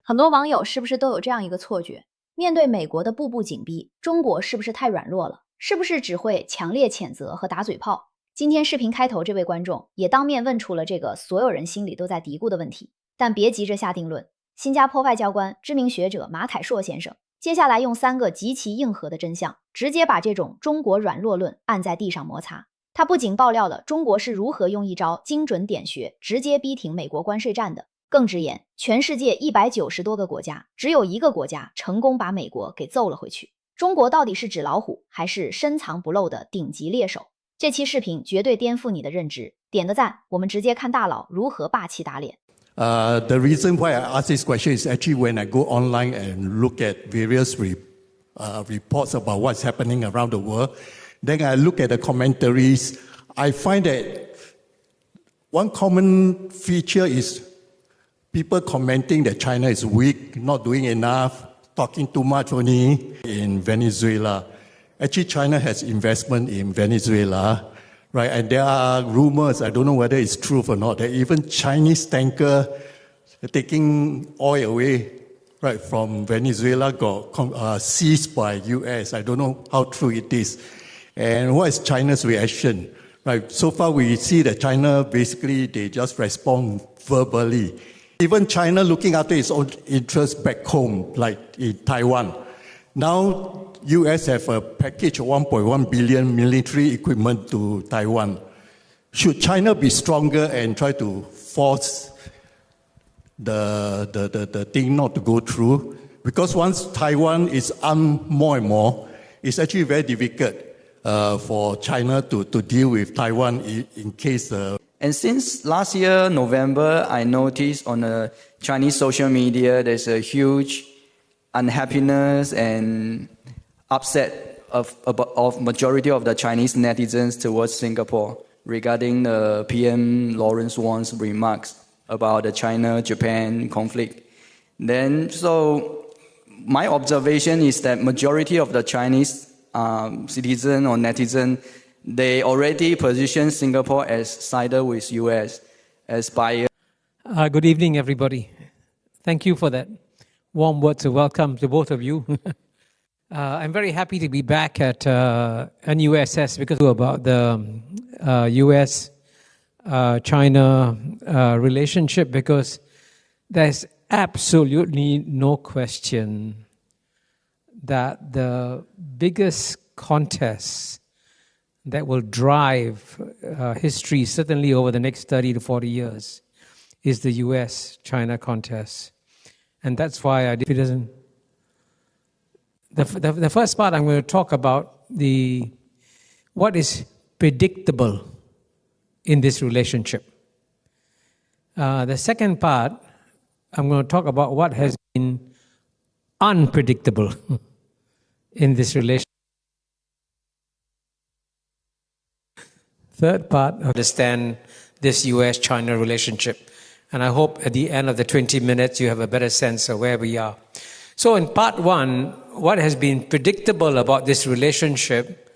很多网友是不是都有这样一个错觉？面对美国的步步紧逼，中国是不是太软弱了？是不是只会强烈谴责和打嘴炮？今天视频开头这位观众也当面问出了这个所有人心里都在嘀咕的问题。但别急着下定论，新加坡外交官、知名学者马凯硕先生接下来用3个极其硬核的真相，直接把这种中国软弱论按在地上摩擦。他不仅爆料了中国是如何用一招精准点穴，直接逼停美国关税战的，更直言，全世界190多个国家，只有1个国家成功把美国给揍了回去。中国到底是纸老虎，还是深藏不露的顶级猎手？这期视频绝对颠覆你的认知，点个赞，我们直接看大佬如何霸气打脸。The reason why I ask this question is actually when I go online and look at various reports about what's happening around the world, then I look at the commentaries, I find that one common feature is people commenting that China is weak, not doing enough, talking too much only in Venezuela. Actually, China has investment in Venezuela, right? And there are rumors, I don't know whether it's true or not, that even Chinese tanker taking oil away, right, from Venezuela got seized by US. I don't know how true it is. And what is China's reaction? Right, so far we see that China basically, they just respond verbally. Even China looking after its own interests back home, like in Taiwan. Now, US have a package of 1.1 billion military equipment to Taiwan. Should China be stronger and try to force the thing not to go through? Because once Taiwan is armed more and more, it's actually very difficult for China to deal with Taiwan in case... And since last year, November, I noticed on the Chinese social media, there's a huge unhappiness and upset of majority of the Chinese netizens towards Singapore regarding the PM Lawrence Wong's remarks about the China-Japan conflict. Then, so my observation is that majority of the Chinese citizen or netizen, they already position Singapore as sider with US, as buyer. Good evening, everybody. Thank you for that warm words of welcome to both of you. I'm very happy to be back at NUSS because about the US-China relationship, because there's absolutely no question that the biggest contest that will drive history, certainly over the next 30 to 40 years, is the US-China contest. And that's why it doesn't... The first part, I'm going to talk about what is predictable in this relationship. The second part, I'm going to talk about what has been unpredictable in this relationship. Third part, understand this US-China relationship. And I hope at the end of the 20 minutes you have a better sense of where we are. So in part one, what has been predictable about this relationship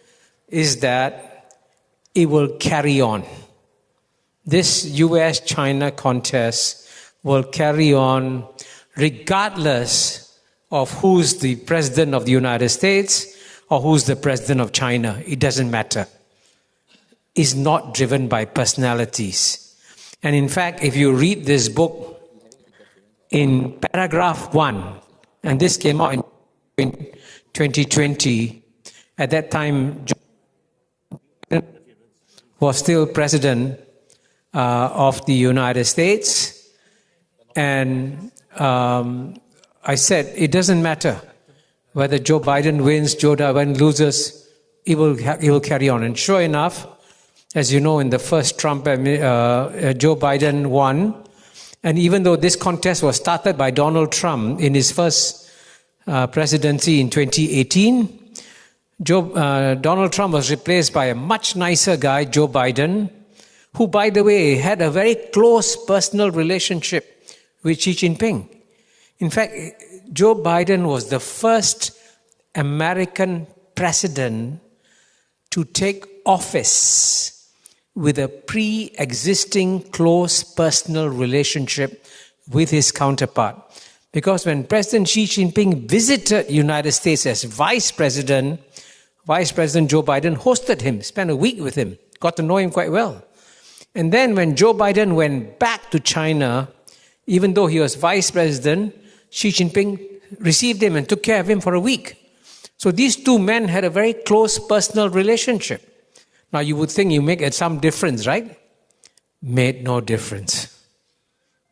is that it will carry on. This US-China contest will carry on regardless of who's the president of the United States or who's the president of China. It doesn't matter. It's not driven by personalities. And in fact, if you read this book in paragraph 1, and this came out in 2020, at that time, Joe Biden was still president of the United States. And I said, it doesn't matter whether Joe Biden wins, Joe Biden loses, it will carry on. And sure enough, as you know, in the first Trump, Joe Biden won. And even though this contest was started by Donald Trump in his first presidency in 2018, Donald Trump was replaced by a much nicer guy, Joe Biden, who, by the way, had a very close personal relationship with Xi Jinping. In fact, Joe Biden was the first American president to take office with a pre-existing close personal relationship with his counterpart. Because when President Xi Jinping visited United States as Vice President Joe Biden hosted him, spent a week with him, got to know him quite well. And then when Joe Biden went back to China, even though he was Vice President, Xi Jinping received him and took care of him for a week. So these two men had a very close personal relationship. Now you would think you make some difference, right? Made no difference.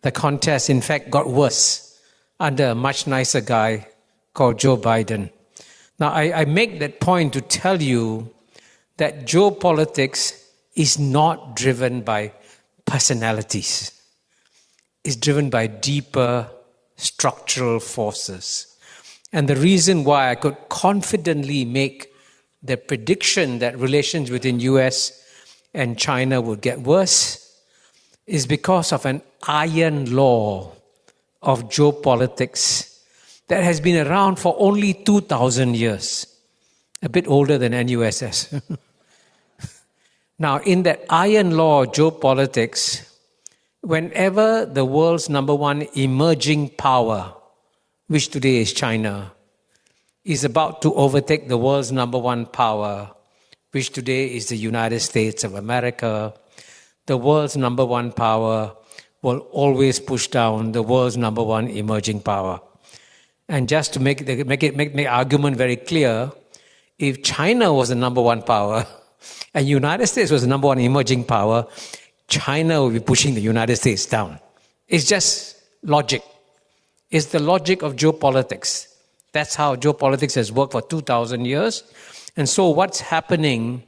The contest, in fact, got worse under a much nicer guy called Joe Biden. Now, I make that point to tell you that geopolitics is not driven by personalities. It's driven by deeper structural forces. And the reason why I could confidently make the prediction that relations between US and China would get worse is because of an iron law of geopolitics that has been around for only 2,000 years, a bit older than NUSS. Now, in that iron law of geopolitics, whenever the world's number one emerging power, which today is China, is about to overtake the world's number one power, which today is the United States of America, the world's number one power will always push down the world's number one emerging power. And just to make the argument very clear, if China was the number one power and United States was the number one emerging power, China will be pushing the United States down. It's just logic. It's the logic of geopolitics. That's how geopolitics has worked for 2,000 years. And so what's happening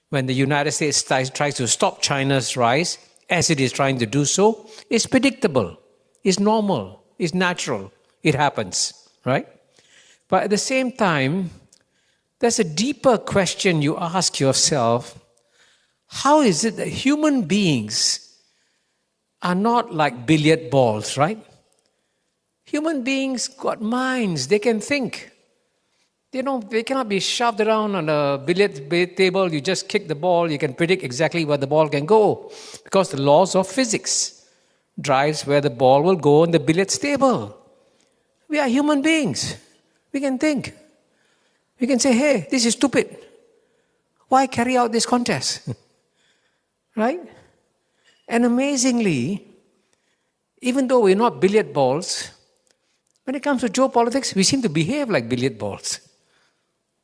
when the United States tries to stop China's rise, as it is trying to do so, is predictable, is normal, is natural. It happens, right? But at the same time, there's a deeper question you ask yourself. How is it that human beings are not like billiard balls, right? Human beings got minds, they can think. They cannot be shoved around on a billiard table. You just kick the ball, you can predict exactly where the ball can go. Because the laws of physics drives where the ball will go on the billiard table. We are human beings. We can think. We can say, hey, this is stupid. Why carry out this contest? Right? And amazingly, even though we're not billiard balls, when it comes to geopolitics, we seem to behave like billiard balls.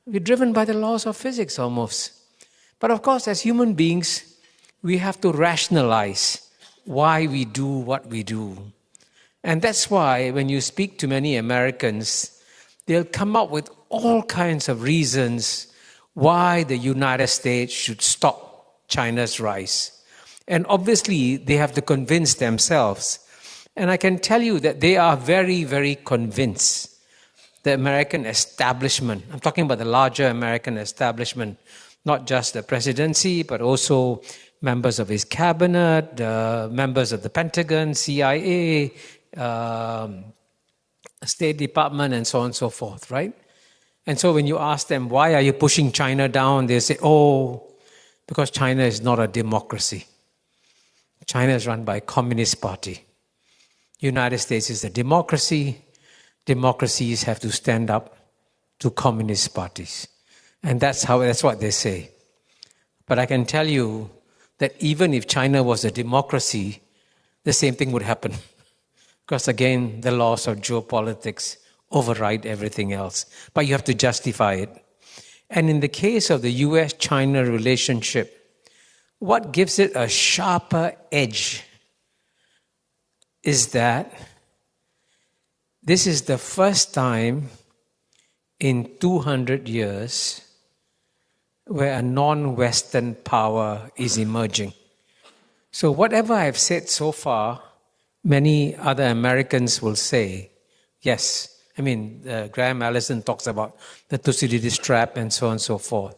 We're driven by the laws of physics almost. But of course, as human beings, we have to rationalize why we do what we do. And that's why when you speak to many Americans, they'll come up with all kinds of reasons why the United States should stop China's rise. And obviously, they have to convince themselves. And I can tell you that they are very, very convinced. The American establishment, I'm talking about the larger American establishment, not just the presidency, but also members of his cabinet, members of the Pentagon, CIA, State Department, and so on and so forth, right? And so when you ask them, why are you pushing China down? They say, because China is not a democracy. China is run by a communist party. United States is a democracy. Democracies have to stand up to communist parties. And that's what they say. But I can tell you that even if China was a democracy, the same thing would happen. Because again, the laws of geopolitics override everything else. But you have to justify it. And in the case of the US-China relationship, what gives it a sharper edge is that this is the first time in 200 years where a non-Western power is emerging. So whatever I've said so far, many other Americans will say, yes. I mean, Graham Allison talks about the Thucydides trap and so on and so forth.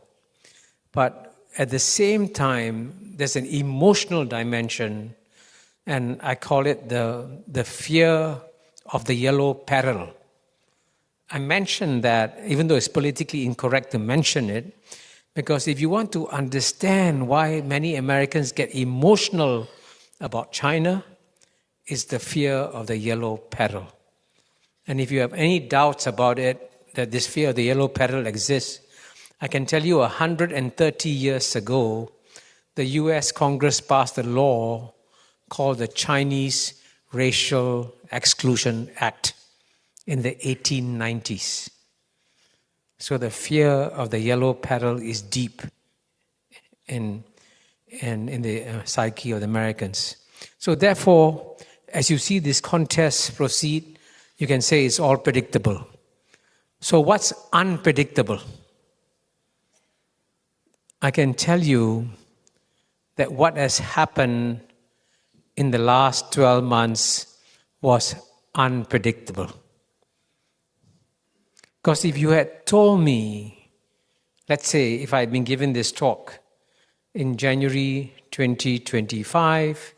But at the same time, there's an emotional dimension, and I call it the fear of the yellow peril. I mention that, even though it's politically incorrect to mention it, because if you want to understand why many Americans get emotional about China, it's the fear of the yellow peril. And if you have any doubts about it, that this fear of the yellow peril exists, I can tell you 130 years ago, the US Congress passed a law called the Chinese Racial Exclusion Act in the 1890s. So the fear of the yellow peril is deep in the psyche of the Americans. So therefore, as you see this contest proceed, you can say it's all predictable. So what's unpredictable? I can tell you that what has happened in the last 12 months was unpredictable. Because if you had told me, let's say if I had been given this talk in January 2025,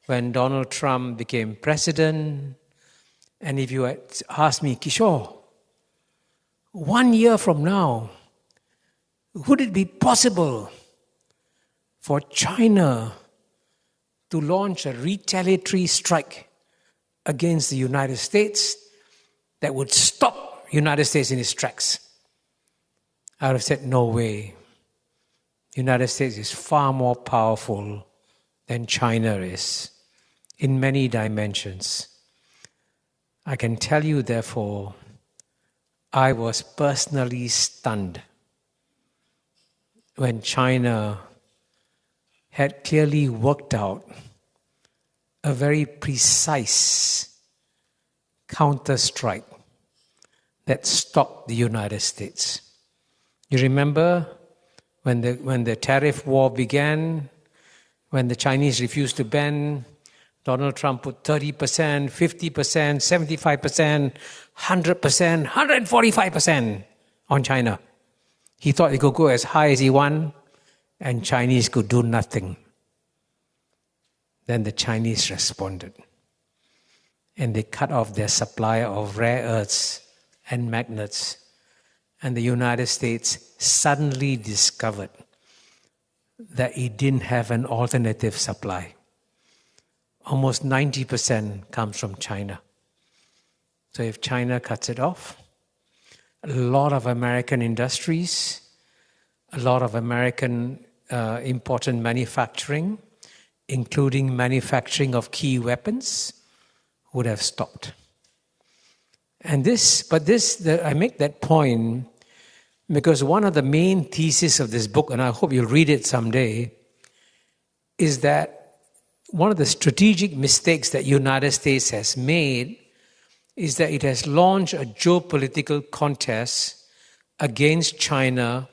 when Donald Trump became president, and if you had asked me, Kishore, 1 year from now, would it be possible for China to launch a retaliatory strike against the United States that would stop the United States in its tracks? I would have said, no way. The United States is far more powerful than China is in many dimensions. I can tell you, therefore, I was personally stunned when China had clearly worked out a very precise counter-strike that stopped the United States. You remember when the tariff war began, when the Chinese refused to bend, Donald Trump put 30%, 50%, 75%, 100%, 145% on China. He thought he could go as high as he wanted, and Chinese could do nothing. Then the Chinese responded, and they cut off their supply of rare earths and magnets, and the United States suddenly discovered that it didn't have an alternative supply. Almost 90% comes from China. So if China cuts it off, a lot of American industries, a lot of American important manufacturing, including manufacturing of key weapons, would have stopped. I make that point because one of the main theses of this book, and I hope you'll read it someday, is that one of the strategic mistakes that United States has made is that it has launched a geopolitical contest against China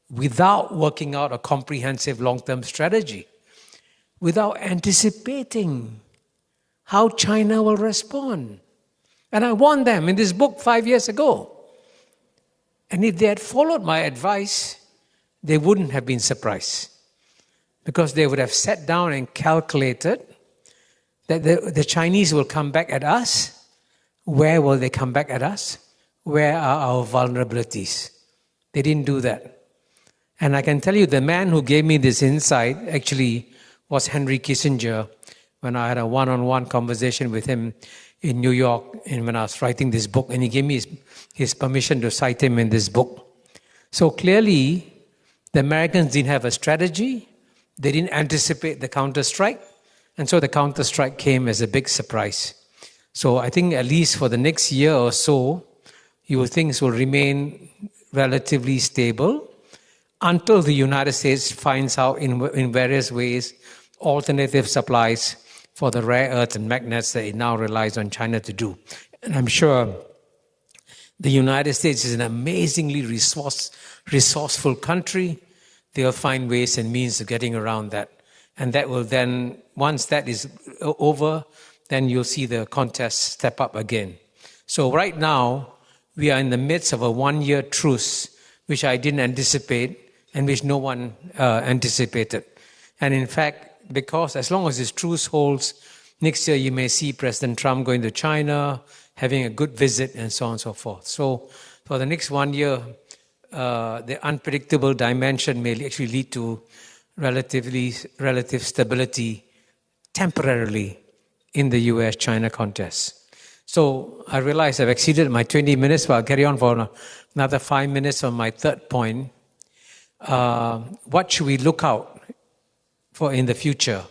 without working out a comprehensive long-term strategy, without anticipating how China will respond. And I warned them in this book 5 years ago. And if they had followed my advice, they wouldn't have been surprised. Because they would have sat down and calculated that the Chinese will come back at us. Where will they come back at us? Where are our vulnerabilities? They didn't do that. And I can tell you, the man who gave me this insight actually was Henry Kissinger, when I had a one-on-one conversation with him in New York and when I was writing this book, and he gave me his permission to cite him in this book. So clearly, the Americans didn't have a strategy. They didn't anticipate the counter-strike, and so the counter-strike came as a big surprise. So I think at least for the next year or so, things will remain relatively stable until the United States finds out in various ways alternative supplies for the rare earths and magnets that it now relies on China to do. And I'm sure the United States is an amazingly resourceful country. They'll find ways and means of getting around that. And that will then, once that is over, then you'll see the contest step up again. So right now, we are in the midst of a 1-year truce, which I didn't anticipate and which no one anticipated. And in fact, because as long as this truce holds, next year you may see President Trump going to China, having a good visit, and so on and so forth. So for the next 1 year, the unpredictable dimension may actually lead to relative stability temporarily in the US-China contest. So I realize I've exceeded my 20 minutes, but I'll carry on for another 5 minutes on my third point. What should we look out for in the future?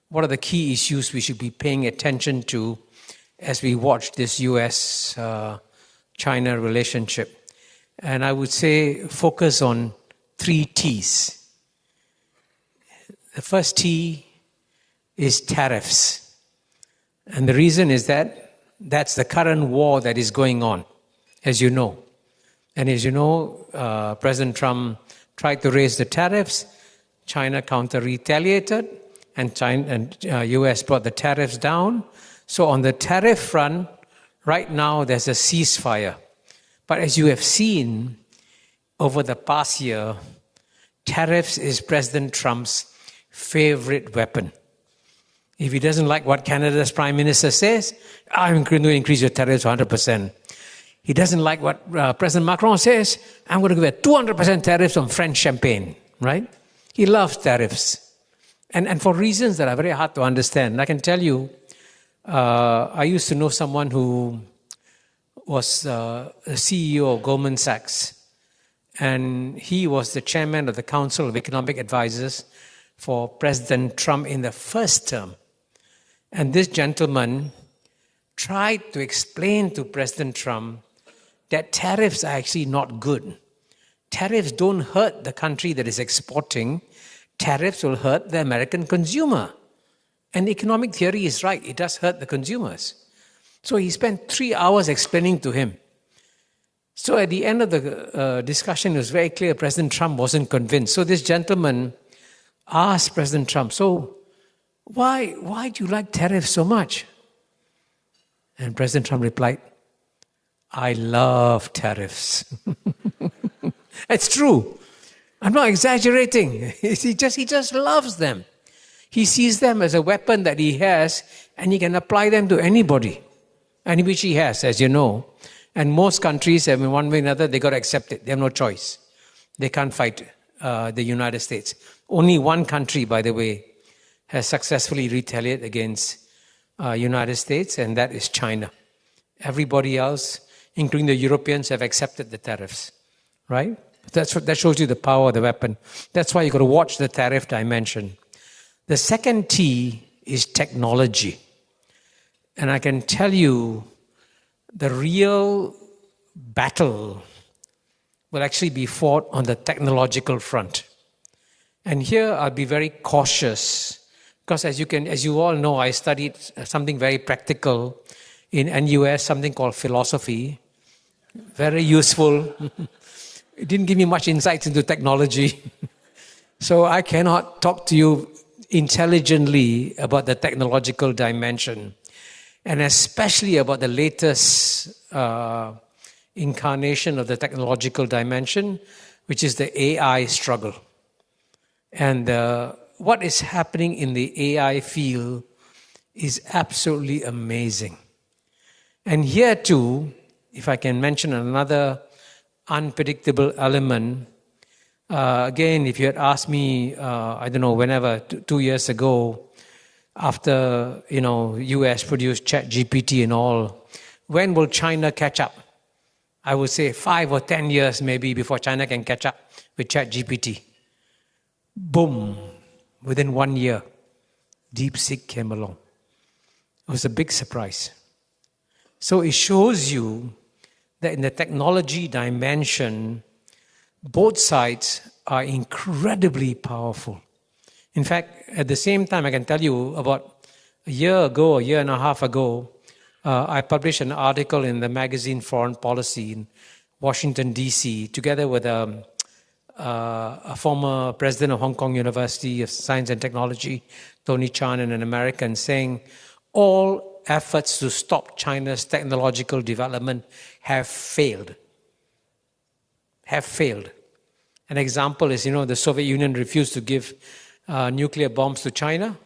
What are the key issues we should be paying attention to as we watch this US-China relationship? And I would say focus on 3 T's. The first T is tariffs. And the reason is that that's the current war that is going on, as you know. And as you know, President Trump tried to raise the tariffs. China counter-retaliated, and US brought the tariffs down. So on the tariff front, right now there's a ceasefire. But as you have seen over the past year, tariffs is President Trump's favorite weapon. If he doesn't like what Canada's Prime Minister says, I'm going to increase your tariffs 100%. He doesn't like what President Macron says, I'm going to give a 200% tariffs on French champagne, right? He loves tariffs. And for reasons that are very hard to understand. I can tell you, I used to know someone who was the CEO of Goldman Sachs. And he was the chairman of the Council of Economic Advisors for President Trump in the first term. And this gentleman tried to explain to President Trump that tariffs are actually not good. Tariffs don't hurt the country that is exporting. Tariffs will hurt the American consumer. And economic theory is right. It does hurt the consumers. So he spent 3 hours explaining to him. So at the end of the discussion, it was very clear President Trump wasn't convinced. So this gentleman asked President Trump, so why do you like tariffs so much? And President Trump replied, I love tariffs. It's true. I'm not exaggerating. He just loves them. He sees them as a weapon that he has, and he can apply them to anybody, and which he has, as you know. And most countries, in one way or another, they got to accept it. They have no choice. They can't fight the United States. Only one country, by the way, has successfully retaliated against United States, and that is China. Everybody else, including the Europeans, have accepted the tariffs, right? That shows you the power of the weapon. That's why you've got to watch the tariff dimension. The second T is technology. And I can tell you the real battle will actually be fought on the technological front. And here I'll be very cautious because as you all know, I studied something very practical in NUS, something called philosophy. Very useful. It didn't give me much insights into technology. So I cannot talk to you intelligently about the technological dimension, and especially about the latest incarnation of the technological dimension, which is the AI struggle. And what is happening in the AI field is absolutely amazing. And here too, if I can mention another unpredictable element, again, if you had asked me, I don't know, whenever, 2 years ago, after, US produced ChatGPT and all, when will China catch up? I would say 5 or 10 years maybe before China can catch up with ChatGPT. Boom, within 1 year, DeepSeek came along. It was a big surprise. So it shows you that in the technology dimension, both sides are incredibly powerful. In fact, at the same time, I can tell you about a year and a half ago, I published an article in the magazine Foreign Policy in Washington, D.C., together with a former president of Hong Kong University of Science and Technology, Tony Chan, and an American, saying all efforts to stop China's technological development have failed. An example is, the Soviet Union refused to give nuclear bombs to China.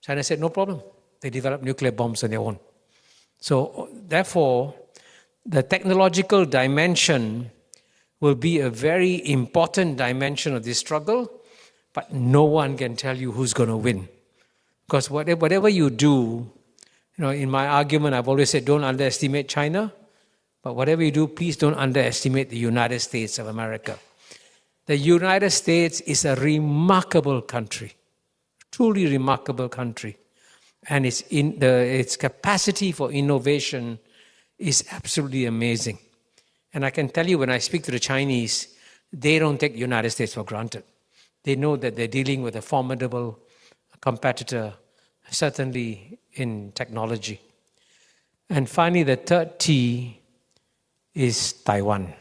China said, no problem. They developed nuclear bombs on their own. So, therefore, the technological dimension will be a very important dimension of this struggle, but no one can tell you who's going to win. Because whatever you do, In my argument, I've always said, don't underestimate China. But whatever you do, please don't underestimate the United States of America. The United States is a remarkable country, truly remarkable country. And its capacity for innovation is absolutely amazing. And I can tell you, when I speak to the Chinese, they don't take the United States for granted. They know that they're dealing with a formidable competitor, certainly in technology. And finally, the third T is Taiwan.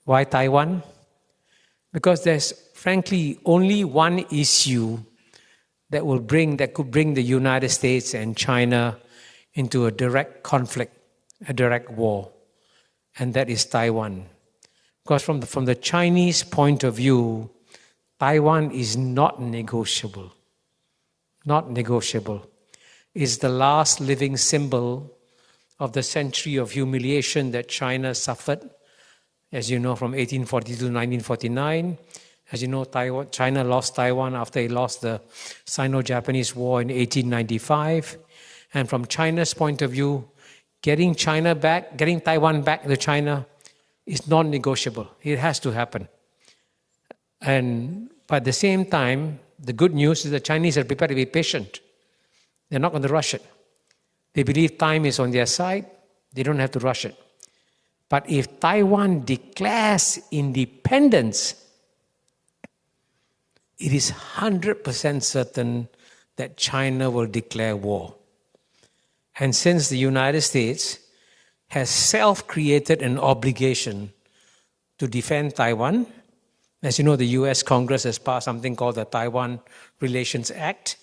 Why Taiwan? Because there's frankly only one issue that could bring the United States and China into a direct conflict, a direct war, and that is Taiwan. Because from the Chinese point of view, Taiwan is not negotiable. Not negotiable. It's the last living symbol of the century of humiliation that China suffered, as you know, from 1842 to 1949. As you know, China lost Taiwan after it lost the Sino-Japanese War in 1895. And from China's point of view, getting Taiwan back to China is non-negotiable. It has to happen. But at the same time, the good news is the Chinese are prepared to be patient. They're not going to rush it. They believe time is on their side. They don't have to rush it. But if Taiwan declares independence, it is 100% certain that China will declare war. And since the United States has self-created an obligation to defend Taiwan, as you know, the US Congress has passed something called the Taiwan Relations Act.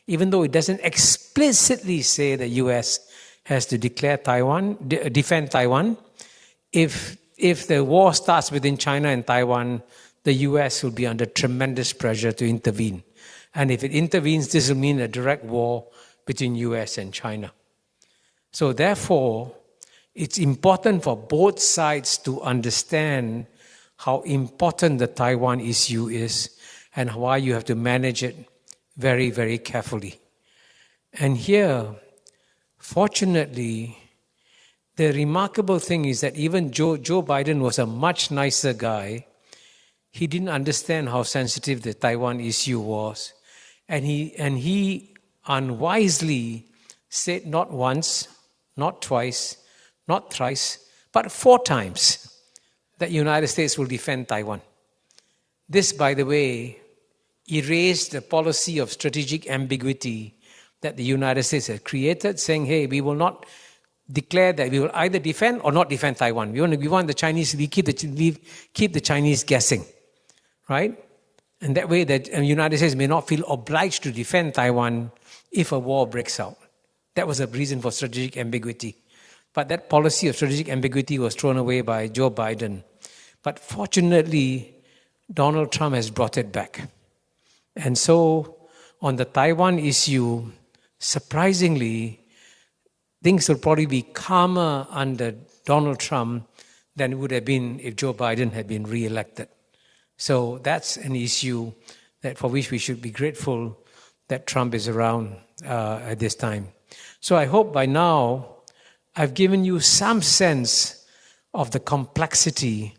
Even though it doesn't explicitly say the US has to defend Taiwan, if the war starts between China and Taiwan, the US will be under tremendous pressure to intervene. And if it intervenes, this will mean a direct war between US and China. So therefore, it's important for both sides to understand how important the Taiwan issue is and why you have to manage it very, very carefully. And here, fortunately, the remarkable thing is that even Joe Biden was a much nicer guy. He didn't understand how sensitive the Taiwan issue was. And he unwisely said not once, not twice, not thrice, but 4 times that the United States will defend Taiwan. This, by the way, erased the policy of strategic ambiguity that the United States had created, saying, hey, we will not declare that we will either defend or not defend Taiwan. We want the Chinese to keep the Chinese guessing, right? And that way the United States may not feel obliged to defend Taiwan if a war breaks out. That was a reason for strategic ambiguity. But that policy of strategic ambiguity was thrown away by Joe Biden. But fortunately, Donald Trump has brought it back. And so, on the Taiwan issue, surprisingly, things will probably be calmer under Donald Trump than it would have been if Joe Biden had been re-elected. So that's an issue for which we should be grateful that Trump is around at this time. So I hope by now I've given you some sense of the complexity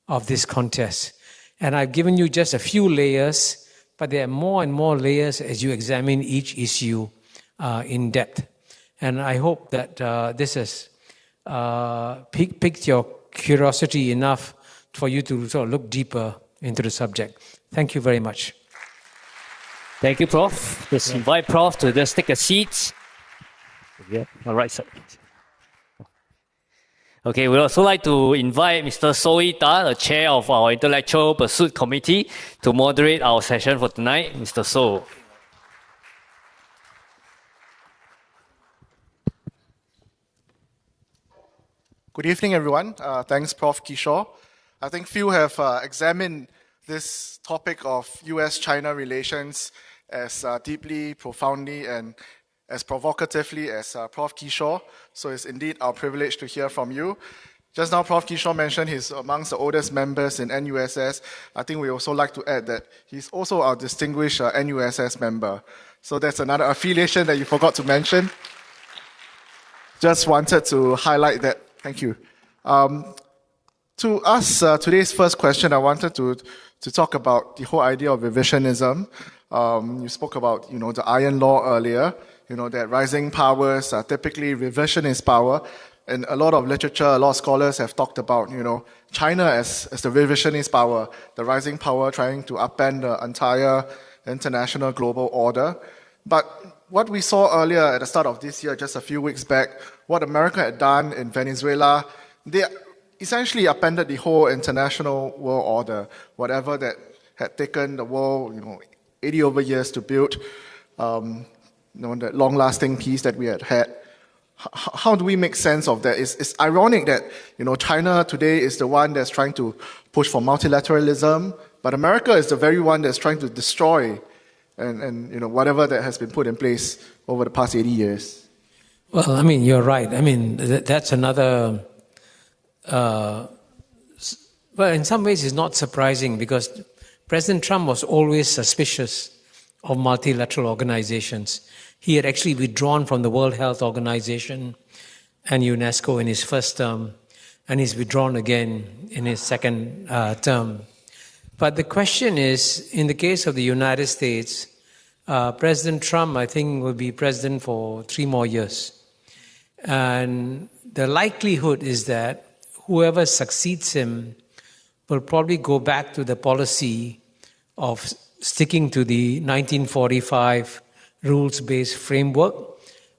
of this contest. And I've given you just a few layers, but there are more and more layers as you examine each issue in depth. And I hope that this has piqued your curiosity enough for you to sort of look deeper into the subject. Thank you very much. Thank you, Prof. Let's invite Prof to just take a seat. Yeah, all right, sir. Okay, we'd also like to invite Mr. Soe Ta, the chair of our Intellectual Pursuit Committee, to moderate our session for tonight. Mr. So. Good evening, everyone. Thanks, Prof. Kishore. I think few have examined this topic of US-China relations as deeply, profoundly, and as provocatively as Prof. Kishore. So it's indeed our privilege to hear from you. Just now, Prof. Kishore mentioned he's amongst the oldest members in NUSS. I think we also like to add that he's also our distinguished NUSS member. So that's another affiliation that you forgot to mention. Just wanted to highlight that. Thank you. To us, today's first question, I wanted to talk about the whole idea of revisionism. You spoke about, the Iron Law earlier, that rising powers are typically revisionist power. And a lot of literature, a lot of scholars have talked about, China as the revisionist power, the rising power trying to upend the entire international global order. But what we saw earlier at the start of this year, just a few weeks back, what America had done in Venezuela, they essentially upended the whole international world order, whatever that had taken the world, 80 over years to build, that long-lasting peace that we had had. How do we make sense of that? It's ironic that, China today is the one that's trying to push for multilateralism, but America is the very one that's trying to destroy and whatever that has been put in place over the past 80 years. Well, you're right. That's another... well, in some ways it's not surprising because President Trump was always suspicious of multilateral organizations. He had actually withdrawn from the World Health Organization and UNESCO in his first term, and he's withdrawn again in his second term. But the question is, in the case of the United States, President Trump, I think, will be president for 3 more years. And the likelihood is that whoever succeeds him will probably go back to the policy of sticking to the 1945 rules-based framework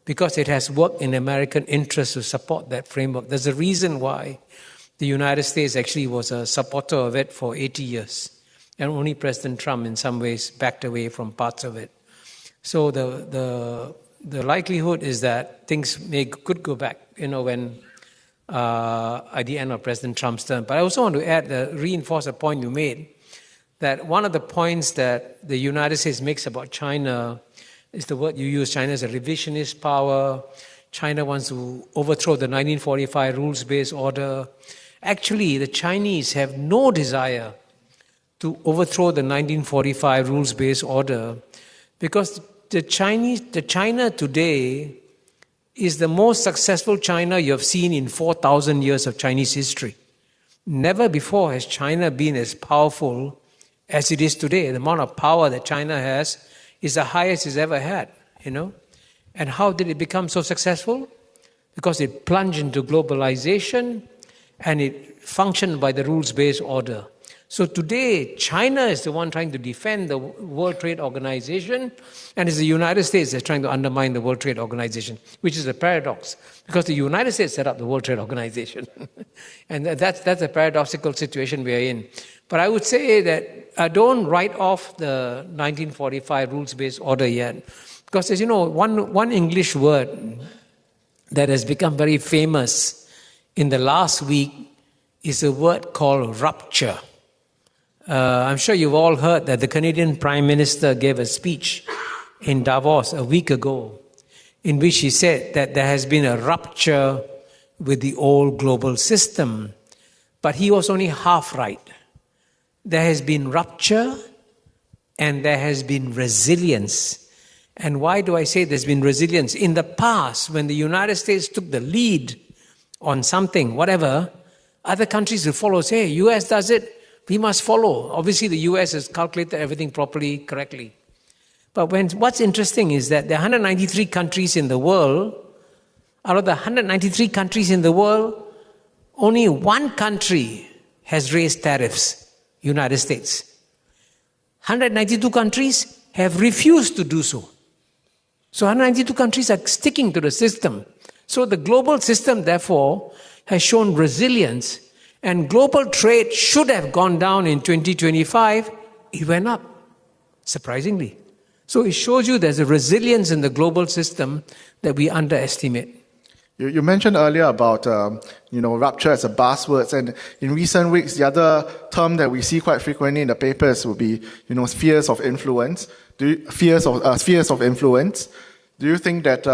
because it has worked in American interest to support that framework. There's a reason why the United States actually was a supporter of it for 80 years. And only President Trump, in some ways, backed away from parts of it. So the likelihood is that things could go back, when at the end of President Trump's term. But I also want to reinforce a point you made, that one of the points that the United States makes about China is the word you use. China is a revisionist power. China wants to overthrow the 1945 rules-based order. Actually, the Chinese have no desire to overthrow the 1945 rules-based order because the China today is the most successful China you have seen in 4,000 years of Chinese history. Never before has China been as powerful as it is today. The amount of power that China has is the highest it's ever had, And how did it become so successful? Because it plunged into globalization and it functioned by the rules-based order. So today, China is the one trying to defend the World Trade Organization, and it's the United States that's trying to undermine the World Trade Organization, which is a paradox, because the United States set up the World Trade Organization. And that's a paradoxical situation we are in. But I would say that don't write off the 1945 rules-based order yet, because as you know, one English word that has become very famous in the last week is a word called rupture. I'm sure you've all heard that the Canadian Prime Minister gave a speech in Davos a week ago in which he said that there has been a rupture with the old global system. But he was only half right. There has been rupture and there has been resilience. And why do I say there's been resilience? In the past, when the United States took the lead on something, whatever, other countries will follow, say, hey, US does it, we must follow. Obviously, the US has calculated everything properly, correctly. But what's interesting is that there are 193 countries in the world. Out of the 193 countries in the world, only one country has raised tariffs, United States. 192 countries have refused to do so. So 192 countries are sticking to the system. So the global system, therefore, has shown resilience. And global trade should have gone down in 2025. It went up, surprisingly. So it shows you there's a resilience in the global system that we underestimate. You mentioned earlier about rupture as a buzzword, and in recent weeks, the other term that we see quite frequently in the papers would be spheres of influence. Spheres of influence. Do you think that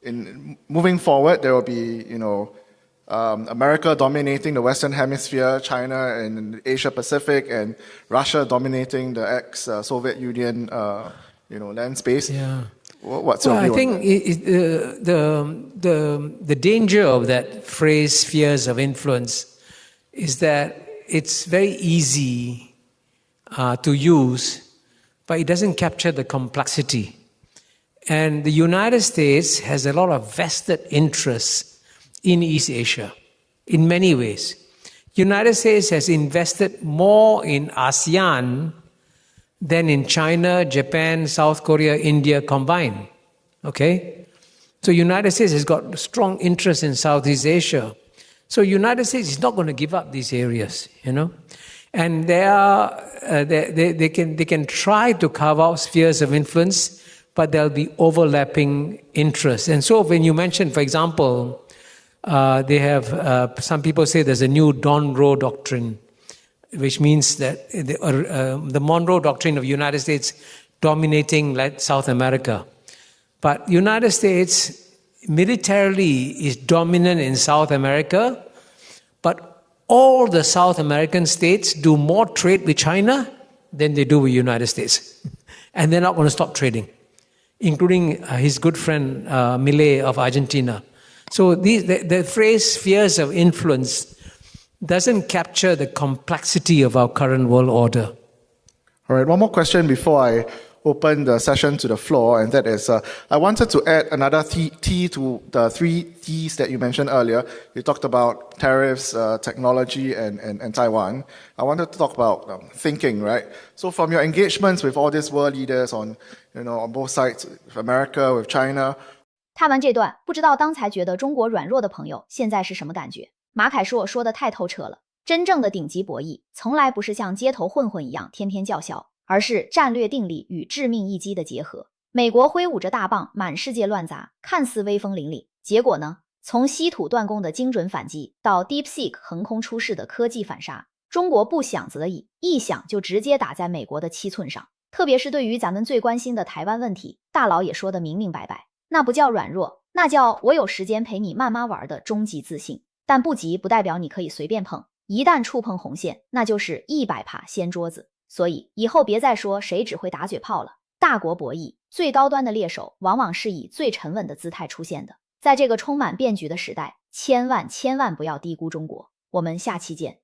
in moving forward there will be America dominating the Western Hemisphere, China and Asia Pacific, and Russia dominating the ex-Soviet Union, land space. Yeah. What's your Well, I view on think the danger of that phrase "spheres of influence" is that it's very easy to use, but it doesn't capture the complexity. And the United States has a lot of vested interests in East Asia, in many ways. United States has invested more in ASEAN than in China, Japan, South Korea, India combined. Okay? So United States has got strong interest in Southeast Asia. So United States is not going to give up these areas, And they can try to carve out spheres of influence, but there'll be overlapping interests. And so when you mention, for example, they have, some people say there's a new Monroe Doctrine, which means that the Monroe Doctrine of the United States dominating South America. But United States militarily is dominant in South America, but all the South American states do more trade with China than they do with the United States. And they're not going to stop trading, including his good friend Milei of Argentina. So the phrase spheres of influence doesn't capture the complexity of our current world order. All right, one more question before I open the session to the floor, and that is, I wanted to add another T to the 3 T's that you mentioned earlier. You talked about tariffs, technology, and Taiwan. I wanted to talk about thinking, right? So from your engagements with all these world leaders on both sides, with America, with China. 看完这段，不知道刚才觉得中国软弱的朋友现在是什么感觉？马凯硕说的太透彻了，真正的顶级博弈从来不是像街头混混一样天天叫嚣，而是战略定力与致命一击的结合。美国挥舞着大棒满世界乱砸，看似威风凛凛，结果呢？从稀土断供的精准反击到 DeepSeek 横空出世的科技反杀，中国不想则已，一想就直接打在美国的7寸上。特别是对于咱们最关心的台湾问题，大佬也说得明明白白，那不叫软弱，那叫我有时间陪你慢慢玩的终极自信。但不急不代表你可以随便碰，一旦触碰红线，那就是100%掀桌子。所以以后别再说谁只会打嘴炮了。大国博弈，最高端的猎手往往是以最沉稳的姿态出现的。在这个充满变局的时代，千万不要低估中国。我们下期见。